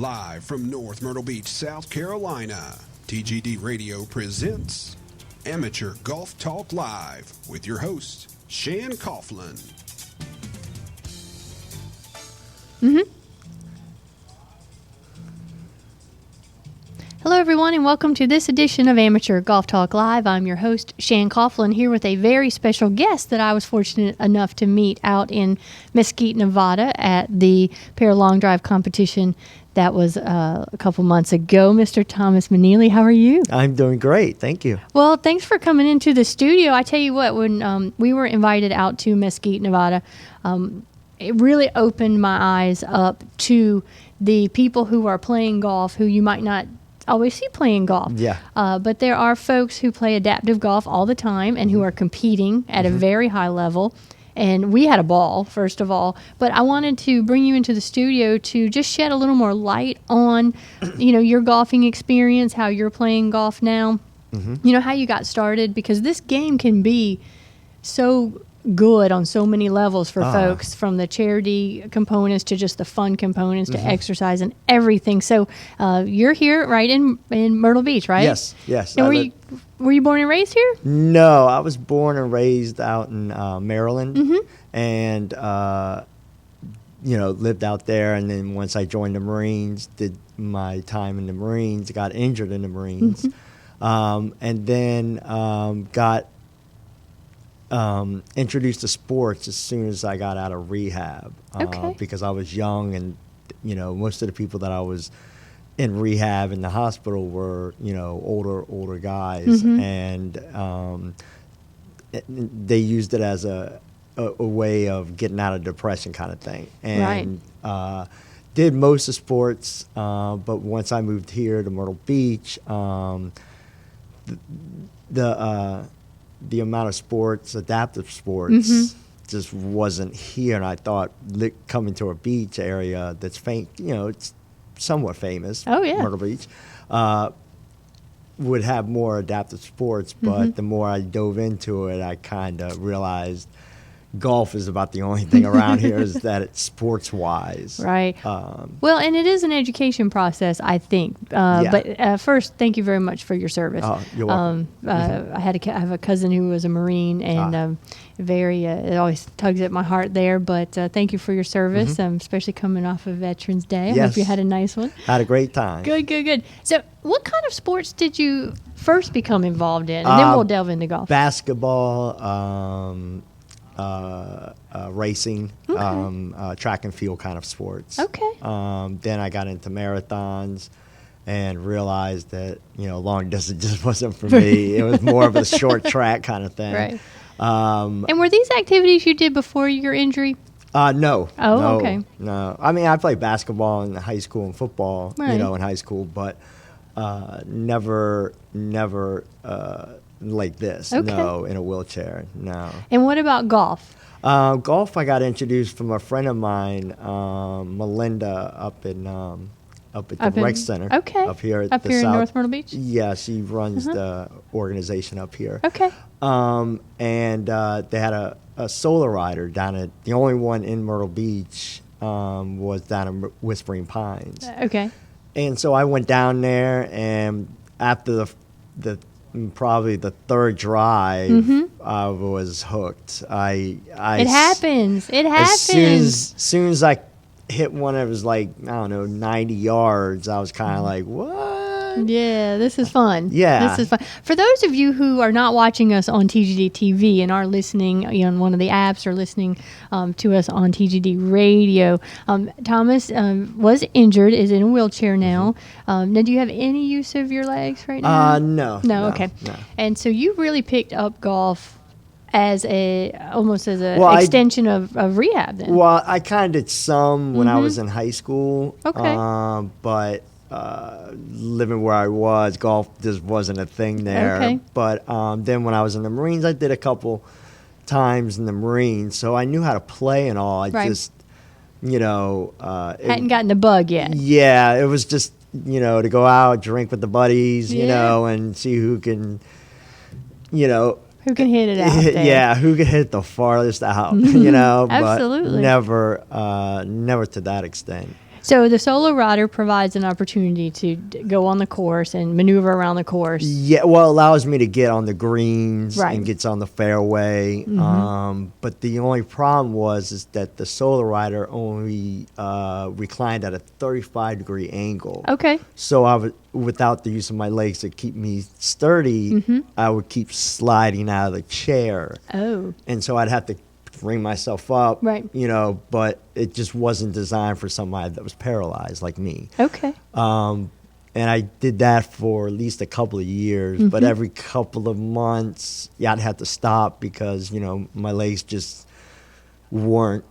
Live from North Myrtle Beach, South Carolina, TGD Radio presents Amateur Golf Talk Live with your host, Shan Coughlin. Hello, everyone, and welcome to this edition of Amateur Golf Talk Live. I'm your host, Shan Coughlin, here with a very special guest that I was fortunate enough to meet out in Mesquite, Nevada at the ParaLong Drive competition that was a couple months ago. Mr. Thomas Manili, how are you? I'm doing great. Thank you. Well, thanks for coming into the studio. I tell you what, when we were invited out to Mesquite, Nevada, it really opened my eyes up to the people who are playing golf who you might not always see playing golf. Yeah. But there are folks who play adaptive golf all the time and who are competing at a very high level. And we had a ball, first of all. But I wanted to bring you into the studio to just shed a little more light on, your golfing experience, how you're playing golf now, how you got started. Because this game can be so good on so many levels for folks, from the charity components to just the fun components to exercise and everything. So you're here right in Myrtle Beach, right? Yes. And were you born and raised here? No, I was born and raised out in Maryland, and lived out there. And then once I joined the Marines, did my time in the Marines, got injured in the Marines, and then got introduced to sports as soon as I got out of rehab, because I was young, and most of the people that I was in rehab in the hospital were older guys, and they used it as a way of getting out of depression kind of thing, and did most of sports, but once I moved here to Myrtle Beach, the amount of sports, adaptive sports, just wasn't here. And I thought coming to a beach area that's it's somewhat famous, Myrtle Beach, would have more adaptive sports. But the more I dove into it, I kind of realized golf is about the only thing around here is that it's sports-wise. Right. Well, and it is an education process, I think. But first, thank you very much for your service. Oh, you're welcome. I have a cousin who was a Marine, and it always tugs at my heart there. But thank you for your service, especially coming off of Veterans Day. I hope you had a nice one. Had a great time. Good. So what kind of sports did you first become involved in? And then we'll delve into golf. Basketball, racing, track and field kind of sports. Okay. Then I got into marathons and realized that, long distance just wasn't for me. It was more of a short track kind of thing. Right. And were these activities you did before your injury? No. Oh, no, okay. No. I mean, I played basketball in high school and football, right. In high school, but never like this. Okay. No, in a wheelchair. No. And what about golf? Golf, I got introduced from a friend of mine, Melinda, up at the rec center. Okay. Up here at up the here South. in North Myrtle Beach? Yeah, she runs the organization up here. Okay. And they had a solar rider down at, the only one in Myrtle Beach was down in Whispering Pines. Okay. And so I went down there, and after the probably the third drive, I was hooked. It happens. As soon as I hit one that was 90 yards, I was kind of like, what? Yeah, this is fun. Yeah. This is fun. For those of you who are not watching us on TGD TV and are listening on one of the apps or listening to us on TGD Radio, Thomas was injured, is in a wheelchair now. Now, do you have any use of your legs right now? No. Okay. No. And so you really picked up golf as almost as an extension of rehab then. Well, I kind of did some when I was in high school. Okay. But living where I was, golf just wasn't a thing there. Okay. But then when I was in the Marines, I did a couple times in the Marines, so I knew how to play and all. I just, hadn't gotten the bug yet. Yeah, it was just, to go out, drink with the buddies, and see who can, Who can hit it out there? Yeah, who can hit the farthest out, Absolutely. but never to that extent. So the solo rider provides an opportunity to go on the course and maneuver around the course. Yeah, well, it allows me to get on the greens Right. and gets on the fairway. But the only problem is that the solo rider only reclined at a 35-degree angle. Okay. So I would, without the use of my legs to keep me sturdy, I would keep sliding out of the chair. Oh. And so I'd have to bring myself up, Right. you know, but it just wasn't designed for somebody that was paralyzed like me. Okay. And I did that for at least a couple of years, but every couple of months, yeah, I'd have to stop because, you know, my legs just weren't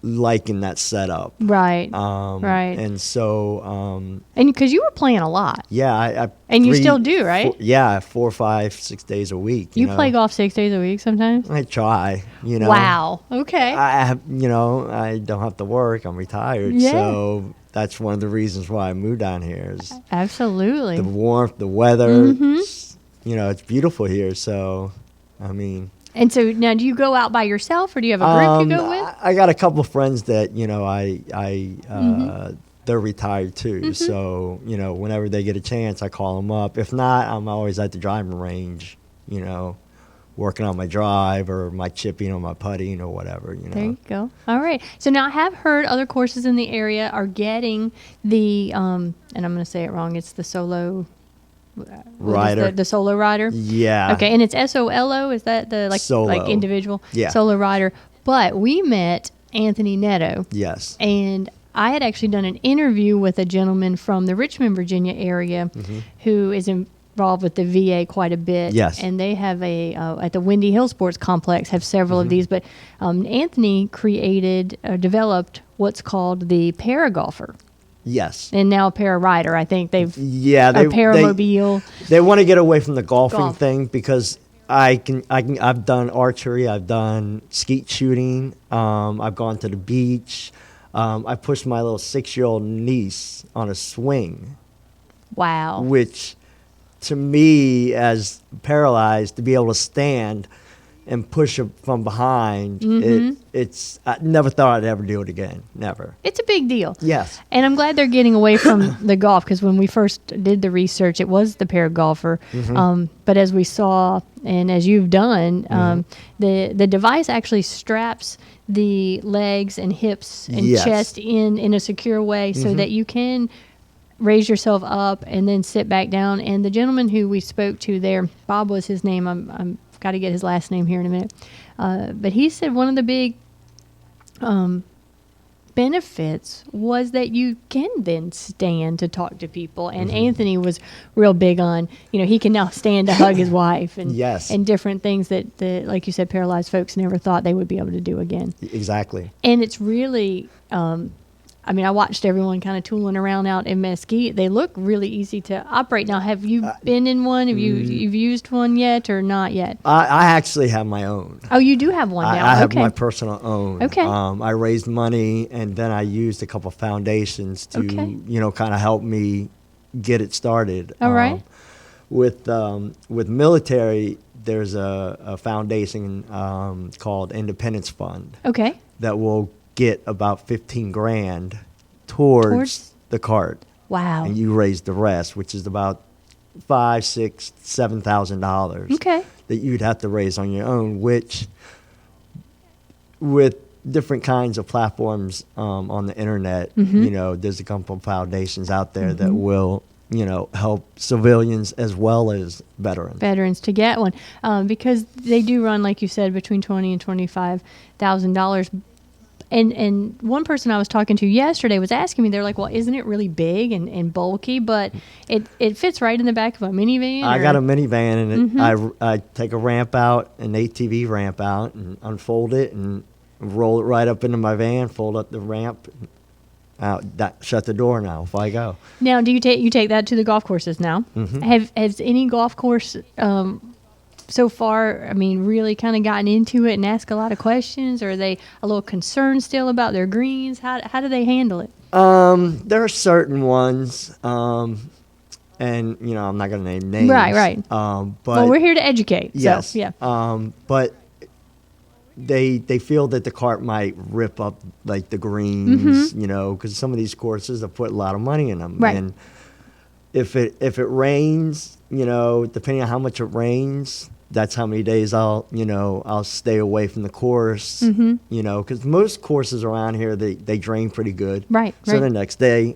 liking that setup. Right. Right. And so, and because you were playing a lot. yeah, I And you still do, right? 4, 5, 6 days a week. You know. play golf 6 days a week sometimes? I try, you know. Wow. Okay. I have, you know, I don't have to work. I'm retired. Yeah. So that's one of the reasons why I moved down here is Absolutely. the warmth, the weather. You know, it's beautiful here. So, I mean. And so now, do you go out by yourself, or do you have a group you go with? I got a couple of friends that, you know, they're retired too. So, you know, whenever they get a chance, I call them up. If not, I'm always at the driving range, you know, working on my drive or my chipping or my putting or whatever, you know. There you go. All right. So now I have heard other courses in the area are getting the, and I'm going to say it wrong, it's the solo rider. The solo rider? Yeah. Okay. And it's SOLO? Is that the Solo. like individual? Yeah. Solo rider. But we met Anthony Netto. Yes. And I had actually done an interview with a gentleman from the Richmond, Virginia area who is involved with the VA quite a bit. Yes. And they have at the Windy Hill Sports Complex, have several of these. But Anthony developed what's called the ParaGolfer. Yes. And now ParaRider. I think they've Yeah, a Paramobile. They want to get away from the golfing Golf. thing because I've done archery, I've done skeet shooting, I've gone to the beach. I pushed my little 6-year-old niece on a swing, Wow. which to me, as paralyzed, to be able to stand and push her from behind, it's I never thought I'd ever do it again. Never. It's a big deal. Yes. And I'm glad they're getting away from the golf, because when we first did the research, it was the ParaGolfer. But as we saw, and as you've done, the device actually straps the legs and hips and Yes. chest in a secure way so that you can raise yourself up and then sit back down. And the gentleman who we spoke to there, Bob was his name. I'm got to get his last name here in a minute. But he said one of the big benefits was that you can then stand to talk to people. And Anthony was real big on, he can now stand to hug his wife and Yes. and different things that, like you said, paralyzed folks never thought they would be able to do again. Exactly. And it's really, I watched everyone kind of tooling around out in Mesquite. They look really easy to operate. Now, have you been in one? Have you've used one yet or not yet? I actually have my own. Oh, you do have one now. I have Okay. my personal own. Okay. I raised money and then I used a couple foundations to, Okay. kind of help me get it started. All right. With military, there's a foundation called Independence Fund Okay. that will get about 15 grand towards the cart. Wow. And you raise the rest, which is about $5,000, $6,000, $7,000 Okay. that you'd have to raise on your own, which with different kinds of platforms on the internet, there's a couple of foundations out there that will, help civilians as well as veterans to get one, because they do run, like you said, between $20,000 and $25,000. And one person I was talking to yesterday was asking me, they're like, well, isn't it really big and bulky? But it fits right in the back of a minivan. I got a minivan, and I take a ramp out, an ATV ramp out, and unfold it and roll it right up into my van, fold up the ramp, out, shut the door now if I go. Now, do you take that to the golf courses now? Has any golf course so far, really kind of gotten into it and asked a lot of questions? Or are they a little concerned still about their greens? How do they handle it? There are certain ones, and I'm not going to name names. Right. But Well, we're here to educate. Yes. So, yeah. But they feel that the cart might rip up like the greens, because some of these courses have put a lot of money in them. Right. And if it rains, depending on how much it rains, that's how many days I'll stay away from the course. Because most courses around here they drain pretty good. Right. So the next day,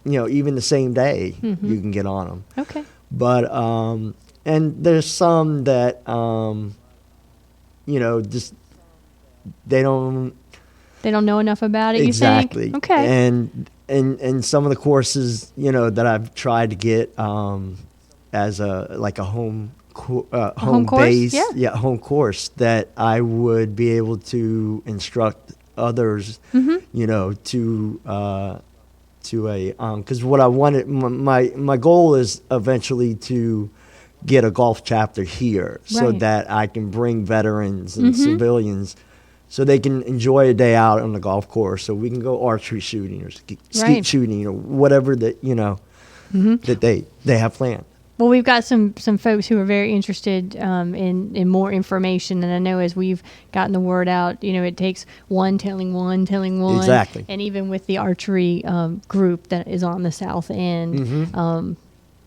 even the same day, you can get on them. Okay. But and there's some that just they don't know enough about it. exactly. You think? Okay. And some of the courses that I've tried to get as a home course? base, Yeah. home course that I would be able to instruct others, to a because what I wanted my goal is eventually to get a golf chapter here so Right. that I can bring veterans and civilians so they can enjoy a day out on the golf course, so we can go archery shooting or skeet Right. shooting or whatever that that they have planned. Well, we've got some folks who are very interested in more information, and I know as we've gotten the word out, it takes one telling one. Exactly. And even with the archery group that is on the south end,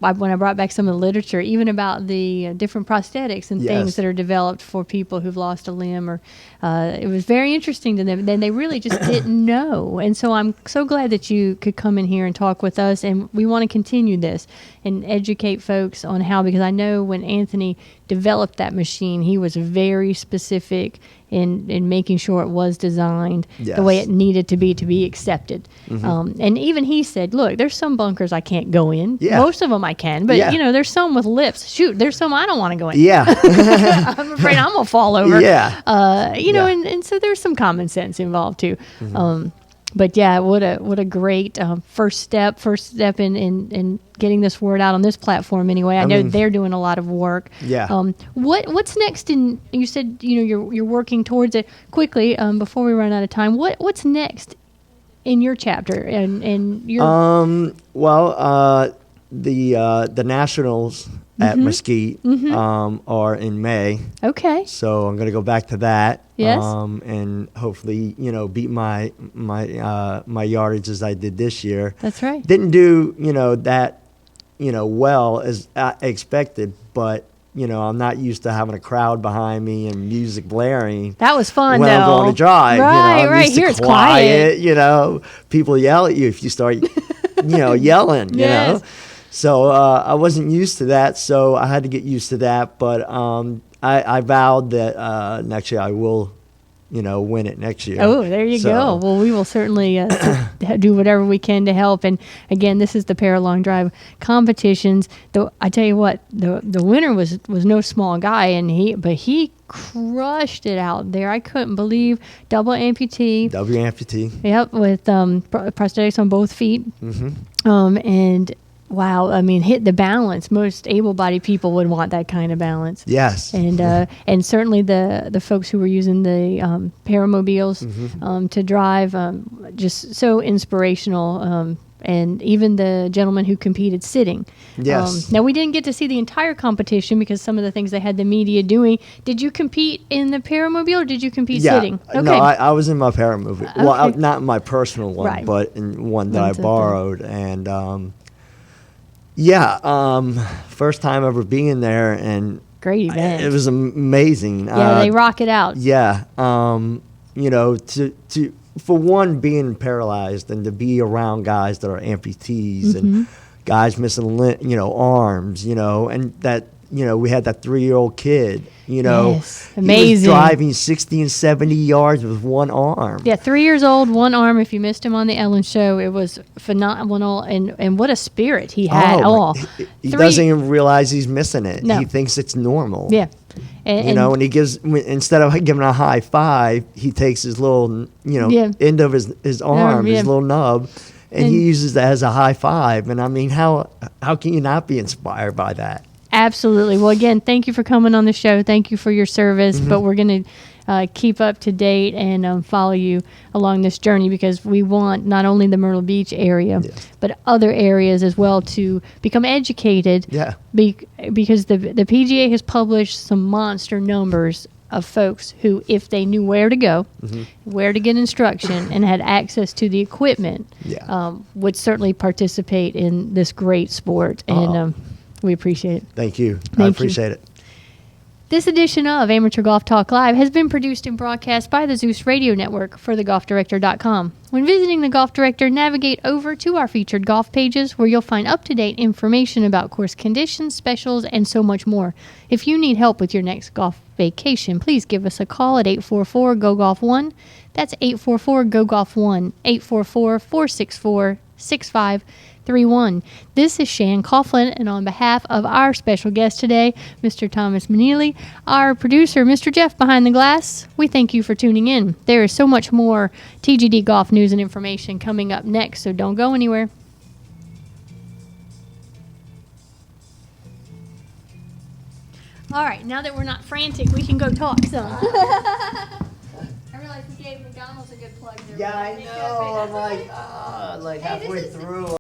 when I brought back some of the literature, even about the different prosthetics and things that are developed for people who've lost a limb, or it was very interesting to them. Then they really just didn't know, and so I'm so glad that you could come in here and talk with us. And we want to continue this and educate folks on how, because I know when Anthony developed that machine, he was very specific in making sure it was designed the way it needed to be accepted. And even he said, look, there's some bunkers I can't go in. Yeah. Most of them I can, but there's some with lips. Shoot, there's some I don't want to go in. Yeah. I'm afraid I'm going to fall over. Yeah. And so there's some common sense involved too. But yeah, what a great first step in getting this word out on this platform. Anyway, I know they're doing a lot of work. Yeah. What's next? You said you're working towards it quickly. Before we run out of time, what's next in your chapter and your the nationals at Mesquite are in May. Okay. So I'm going to go back to that. Yes. And hopefully, beat my yardage as I did this year. That's right. Didn't do, that, well as I expected, but, I'm not used to having a crowd behind me and music blaring. That was fun, when though. I'm going to drive. Right, I'm right. used to Here it's quiet. People yell at you if you start, yelling, Yes. So I wasn't used to that, so I had to get used to that. But I vowed that next year I will, win it next year. Oh, there you go. Well, we will certainly do whatever we can to help. And again, this is the ParaLong Drive competitions. Though I tell you what, the winner was no small guy, and he crushed it out there. I couldn't believe double amputee. Yep, with prosthetics on both feet. And wow, I mean, hit the balance. Most able-bodied people would want that kind of balance. Yes. And certainly the folks who were using the paramobiles to drive, just so inspirational. And even the gentleman who competed sitting. Yes. Now, we didn't get to see the entire competition because some of the things they had the media doing. Did you compete in the paramobile or did you compete sitting? Okay. No, I was in my paramobile. Okay. Well, not in my personal one, Right. but in one that One's I borrowed. And, first time ever being there. And great event. It was amazing. Yeah, they rock it out. Yeah. To for one, being paralyzed and to be around guys that are amputees and guys missing arms, and that we had that 3-year-old kid, Yes, he amazing. was driving 60 and 70 yards with one arm. Yeah, 3 years old, one arm. If you missed him on the Ellen Show, it was phenomenal, and what a spirit he had. He doesn't even realize he's missing it. No. He thinks it's normal. Yeah. And he gives, instead of giving a high five, he takes his little, end of his arm, his little nub, and he uses that as a high five. And I mean, how can you not be inspired by that? Absolutely. Well, again, thank you for coming on the show. Thank you for your service. But we're going to keep up to date and follow you along this journey because we want not only the Myrtle Beach area, but other areas as well to become educated. Yeah. Because the PGA has published some monster numbers of folks who, if they knew where to go, where to get instruction, and had access to the equipment, would certainly participate in this great sport. And we appreciate it. Thank you. Thank I you. appreciate it. This edition of Amateur Golf Talk Live has been produced and broadcast by the Zeus Radio Network for thegolfdirector.com. When visiting the Golf Director, navigate over to our featured golf pages where you'll find up-to-date information about course conditions, specials, and so much more. If you need help with your next golf vacation, please give us a call at 844-GO-GOLF-1. That's 844-GO-GOLF-1, 844-464-6531. This is Shan Coughlin, and on behalf of our special guest today, Mr. Thomas Manili, our producer, Mr. Jeff behind the glass, we thank you for tuning in. There is so much more TGD golf news and information coming up next, so don't go anywhere. All right, now that we're not frantic, we can go talk some. I realize we gave McDonald's a good plug there. Yeah, I know. I'm like, Hey, halfway this is- through.